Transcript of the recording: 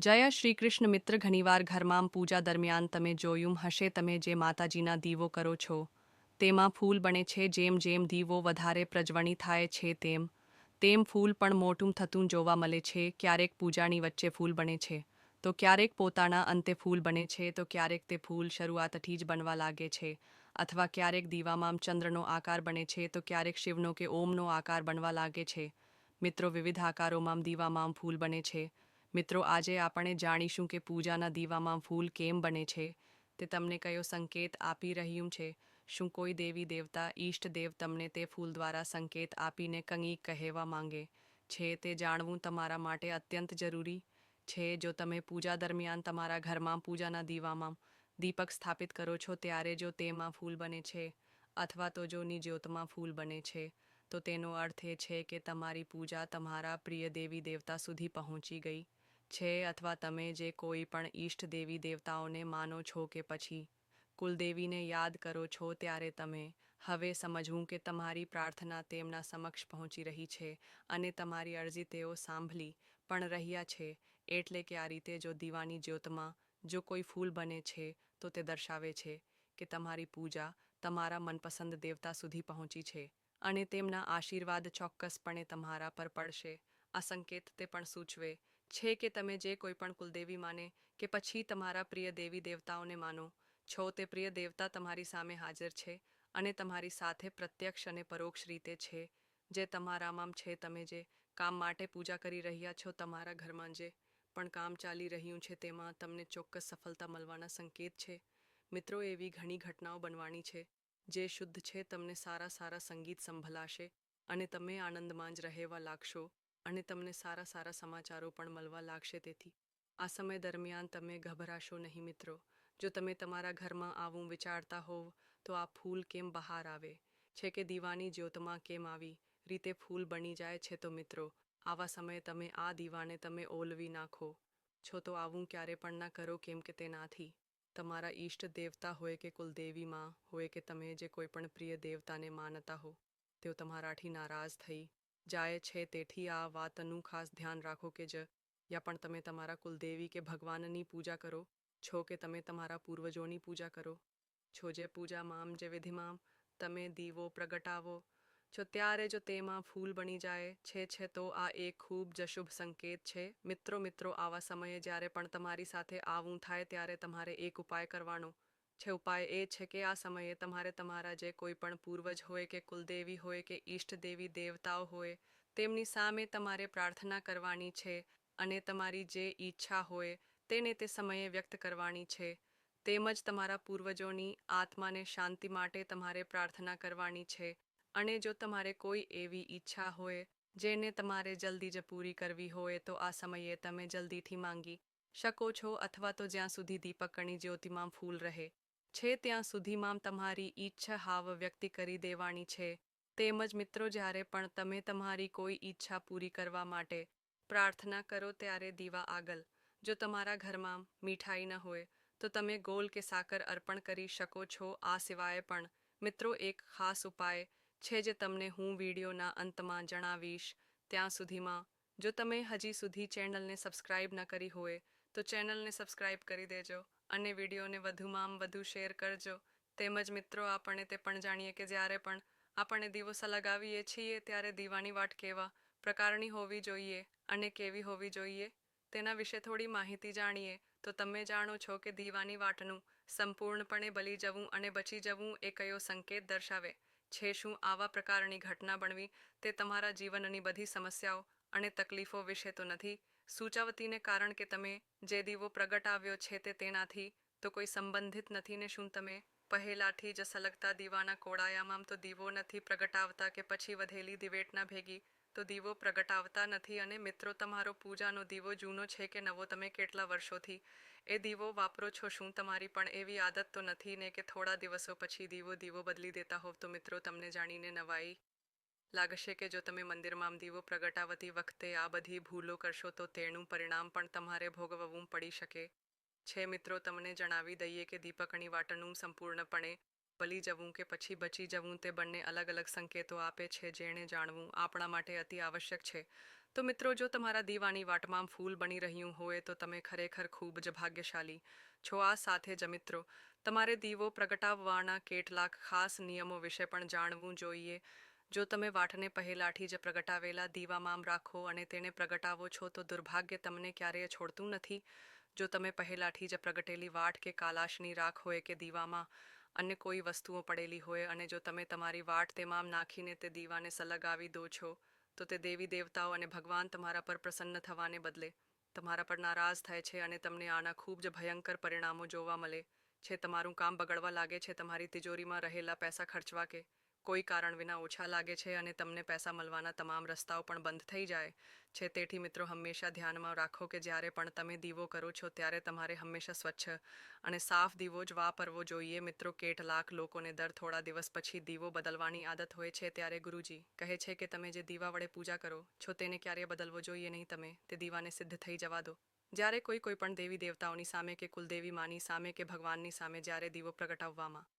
જય શ્રી કૃષ્ણ મિત્ર. ઘણીવાર ઘરમાં પૂજા દરમિયાન તમે જોયું હશે તમે જે માતાજીના દીવો કરો છો તેમાં ફૂલ બને છે. જેમ જેમ દીવો વધારે પ્રજ્વલિત થાય છે તેમ તેમ ફૂલ પણ મોટું થતું જોવા મળે છે. ક્યારેક પૂજાની વચ્ચે ફૂલ બને છે તો ક્યારેક પોતાના અંતે ફૂલ બને છે તો ક્યારેક તે ફૂલ શરૂઆતથી જ બનવા લાગે છે અથવા ક્યારેક દીવામાં ચંદ્રનો આકાર બને છે તો ક્યારેક શિવનો કે ઓમનો આકાર બનવા લાગે છે. મિત્રો, વિવિધ આકારોમાં દીવામાં ફૂલ બને છે. મિત્રો, આજે આપણે જાણીશું કે પૂજાના દીવામાં ફૂલ કેમ બને છે. તે તમને કયો સંકેત આપી રહ્યું છે? શું કોઈ દેવી દેવતા ઈષ્ટ દેવ તમને તે ફૂલ દ્વારા સંકેત આપીને કંઈક કહેવા માંગે છે? તે જાણવું તમારા માટે અત્યંત જરૂરી છે. જો તમે પૂજા દરમિયાન તમારા ઘરમાં પૂજાના દીવામાં દીપક સ્થાપિત કરો છો ત્યારે જો તેમાં ફૂલ બને છે અથવા તો જો ની જ્યોતમાં ફૂલ બને છે તો તેનો અર્થ એ છે કે તમારી પૂજા તમારા પ્રિય દેવી દેવતા સુધી પહોંચી ગઈ છે અથવા તમે જે કોઈ પણ ઈષ્ટ દેવી દેવતાઓને માનો છો કે પછી કુલદેવીને યાદ કરો છો ત્યારે તમે હવે સમજવું કે તમારી પ્રાર્થના તેમના સમક્ષ પહોંચી રહી છે અને તમારી અરજી તેઓ સાંભળી પણ રહ્યા છે. એટલે કે આ રીતે જો દીવાની જ્યોતમાં જો કોઈ ફૂલ બને છે તો તે દર્શાવે છે કે તમારી પૂજા તમારા મનપસંદ દેવતા સુધી પહોંચી છે અને તેમના આશીર્વાદ ચોક્કસપણે તમારા પર પડશે. આ સંકેત તે પણ સૂચવે છે કે તમે જે કોઈ પણ કુલદેવી માને કે પછી તમારા પ્રિય દેવી દેવતાઓને માનો છો તે પ્રિય દેવતા તમારી સામે હાજર છે અને તમારી સાથે પ્રત્યક્ષ અને પરોક્ષ રીતે છે. જે તમારામાં છે, તમે જે કામ માટે પૂજા કરી રહ્યા છો, તમારા ઘરમાં જે પણ કામ ચાલી રહ્યું છે તેમાં તમને ચોક્કસ સફળતા મળવાના સંકેત છે. મિત્રો, એવી ઘણી ઘટનાઓ બનવાની છે જે શુદ્ધ છે. તમને સારા સારા સંગીત સંભળાશે અને તમે આનંદમાં જ રહેવા લાગશો અને તમને સારા સારા સમાચારો પણ મળવા લાગશે. તેથી આ સમય દરમિયાન તમે ગભરાશો નહીં મિત્રો. જો તમે તમારા ઘરમાં આવું વિચારતા હોવ તો આ ફૂલ કેમ બહાર આવે છે કે દીવાની જ્યોતમાં કેમ આવી રીતે ફૂલ બની જાય છે, તો મિત્રો આવા સમયે તમે આ દીવાને તમે ઓલવી નાખો છો તો આવું ક્યારે પણ ના કરો, કેમ કે તેનાથી તમારા ઈષ્ટ દેવતા હોય કે કુલદેવીમાં હોય કે તમે જે કોઈ પણ પ્રિય દેવતાને માનતા હો તેઓ તમારાથી નારાજ થઈ જાય છે. તેથી આ વાતનું ખાસ ધ્યાન રાખો કે યા પણ તમે તમારા કુલદેવી કે ભગવાનની પૂજા કરો છો કે તમે તમારા પૂર્વજોની પૂજા કરો છો, જે પૂજામાં જે વિધિમાં તમે દીવો પ્રગટાવો છો ત્યારે જો તેમાં ફૂલ બની જાય છે તો આ એક ખૂબ જ શુભ સંકેત છે. મિત્રો, આવા સમયે જ્યારે પણ તમારી સાથે આવું થાય ત્યારે તમારે એક ઉપાય કરવાનો છે. ઉપાય એ છે કે આ સમયે તમારે તમારા જે કોઈ પણ પૂર્વજ હોય કે કુલદેવી હોય કે ઈષ્ટ દેવી દેવતાઓ હોય તેમની સામે તમારે પ્રાર્થના કરવાની છે અને તમારી જે ઈચ્છા હોય તેને તે સમયે વ્યક્ત કરવાની છે. તેમજ તમારા પૂર્વજોની આત્માને શાંતિ માટે તમારે પ્રાર્થના કરવાની છે. અને જો તમારે કોઈ એવી ઈચ્છા હોય જેને તમારે જલ્દી જ પૂરી કરવી હોય તો આ સમયે તમે જલ્દીથી માંગી શકો છો અથવા તો જ્યાં સુધી દીપકની જ્યોતિમાં ફૂલ રહે છે ત્યાં સુધીમાં તમારી ઈચ્છા હાવ વ્યક્ત કરી દેવાની છે. તેમજ મિત્રો, જ્યારે પણ તમે તમારી કોઈ ઈચ્છા પૂરી કરવા માટે પ્રાર્થના કરો ત્યારે દીવા આગળ જો તમારા ઘરમાં મીઠાઈ ન હોય તો તમે ગોળ કે સાકર અર્પણ કરી શકો છો. આ સિવાય પણ મિત્રો એક ખાસ ઉપાય છે જે તમને હું વિડીયોના અંતમાં જણાવીશ. ત્યાં સુધીમાં જો તમે હજી સુધી ચેનલને સબસ્ક્રાઇબ ન કરી હોય તો ચેનલને સબસ્ક્રાઇબ કરી દેજો અને વિડીયોને વધુમાં વધુ શેર કરજો. તેમજ મિત્રો, આપણે તે પણ જાણીએ કે જ્યારે પણ આપણે દીવો સળગાવીએ છીએ ત્યારે દીવાની વાટ કેવા પ્રકારની હોવી જોઈએ અને કેવી હોવી જોઈએ તેના વિશે થોડી માહિતી જાણીએ તો તમે જાણો છો કે દીવાની વાટનું સંપૂર્ણપણે બળી જવું અને બચી જવું એ કયો સંકેત દર્શાવે છે. શું આવા પ્રકારની ઘટના બનવી તે તમારા જીવનની બધી સમસ્યાઓ અને તકલીફો વિશે તો નથી સૂચવતીને, કારણ કે તમે જે દીવો પ્રગટાવ્યો છે તે તેનાથી તો કોઈ સંબંધિત નથી ને? શું તમે પહેલાથી જ સળગતા દીવાના કોળાયામાં તો દીવો નથી પ્રગટાવતા કે પછી વધેલી દિવેટના ભેગી તો દીવો પ્રગટાવતા નથી? અને મિત્રો, તમારો પૂજાનો દીવો જૂનો છે કે નવો, તમે કેટલા વર્ષોથી એ દીવો વાપરો છો? શું તમારી પણ એવી આદત તો નથી ને કે થોડા દિવસો પછી દીવો બદલી દેતા હોવ? તો મિત્રો, તમને જાણીને નવાઈ લાગશે કે જો તમે મંદિરમાં દીવો પ્રગટાવતી વખતે આ બધી ભૂલો કરશો તો તેનું પરિણામ પણ તમારે ભોગવવું પડી શકે છે. મિત્રો, તમને જણાવી દઈએ કે દીપકની વાટનું સંપૂર્ણપણે બળી જવું કે પછી બચી જવું તે બંને અલગ અલગ સંકેતો આપે છે જેને જાણવું આપણા માટે અતિ આવશ્યક છે. તો મિત્રો, જો તમારા દીવાની વાટમાં ફૂલ બની રહ્યું હોય તો તમે ખરેખર ખૂબ જ ભાગ્યશાળી છો. આ સાથે જ મિત્રો, તમારે દીવો પ્રગટાવવાના કેટલાક ખાસ નિયમો વિશે પણ જાણવું જોઈએ. જો તમે વાટને પહેલાથી જ પ્રગટાવેલા દીવામાં રાખો અને તેને પ્રગટાવો છો તો દુર્ભાગ્ય તમને ક્યારેય છોડતું નથી. જો તમે પહેલાથી જ પ્રગટેલી વાટ કે કાલાશની રાખ હોય કે દીવામાં અન્ય કોઈ વસ્તુઓ પડેલી હોય અને જો તમે તમારી વાટ તેમાં નાખીને તે દીવાને સળગાવી દો છો, તો તે દેવી દેવતાઓ અને ભગવાન તમારા પર પ્રસન્ન થવાને બદલે તમારા પર નારાજ થાય છે અને તમને આના ખૂબ જ ભયંકર પરિણામો જોવા મળે છે. તમારું કામ બગડવા લાગે છે, તમારી તિજોરીમાં રહેલા પૈસા ખર્ચવા કે કોઈ કારણ વિના ઓછા લાગે છે અને તમને પૈસા મળવાના તમામ રસ્તાઓ પણ બંધ થઈ જાય છે. તેથી મિત્રો, હંમેશા ધ્યાનમાં રાખો કે જ્યારે પણ તમે દીવો કરો છો ત્યારે તમારે હંમેશા સ્વચ્છ અને સાફ દીવો જ વાપરવો જોઈએ. મિત્રો, કેટલાક લોકોને દર થોડા દિવસ પછી દીવો બદલવાની આદત હોય છે. ત્યારે ગુરુજી કહે છે કે તમે જે દીવા વડે પૂજા કરો છો તેને ક્યારેય બદલવો જોઈએ નહીં. તમે તે દીવાને સિદ્ધ થઈ જવા દો. જ્યારે કોઈ પણ દેવી દેવતાઓની સામે કે કુલદેવી માની સામે કે ભગવાનની સામે જ્યારે દીવો પ્રગટાવવામાં